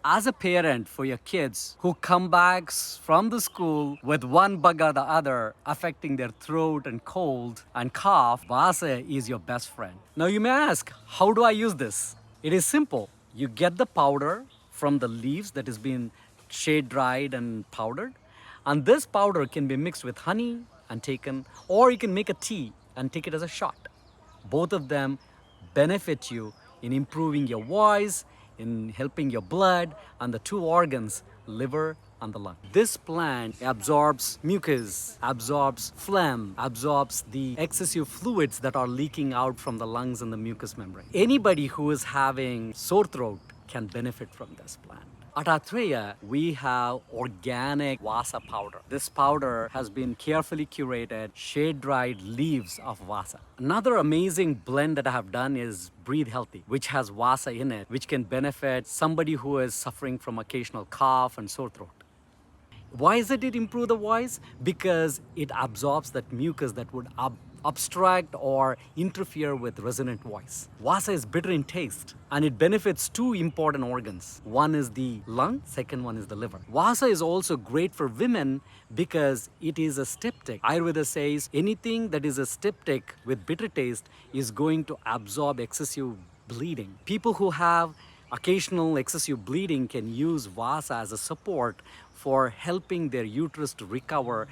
As a parent for your kids who come back from the school with one bug or the other affecting their throat and cold and cough, Vasa is your best friend. Now you may ask, how do I use this? It is simple. You get the powder from the leaves that has been shade dried and powdered, and this powder can be mixed with honey and taken, or you can make a tea and take it as a shot. Both of them benefit you in improving your voice, in helping your blood, and the two organs, liver and the lung. This plant absorbs mucus, absorbs phlegm, absorbs the excessive fluids that are leaking out from the lungs and the mucous membrane. Anybody who is having sore throat can benefit from this plant. At Atreya, we have organic Vasa powder. This powder has been carefully curated, shade-dried leaves of Vasa. Another amazing blend that I have done is Breathe Healthy, which has Vasa in it, which can benefit somebody who is suffering from occasional cough and sore throat. Why is it improve the voice? Because it absorbs that mucus that would obstruct or interfere with resonant voice. Vasa is bitter in taste and it benefits two important organs. One is the lung, second one is the liver. Vasa is also great for women because it is a styptic. Ayurveda says anything that is a styptic with bitter taste is going to absorb excessive bleeding. People who have occasional excessive bleeding can use Vasa as a support for helping their uterus to recover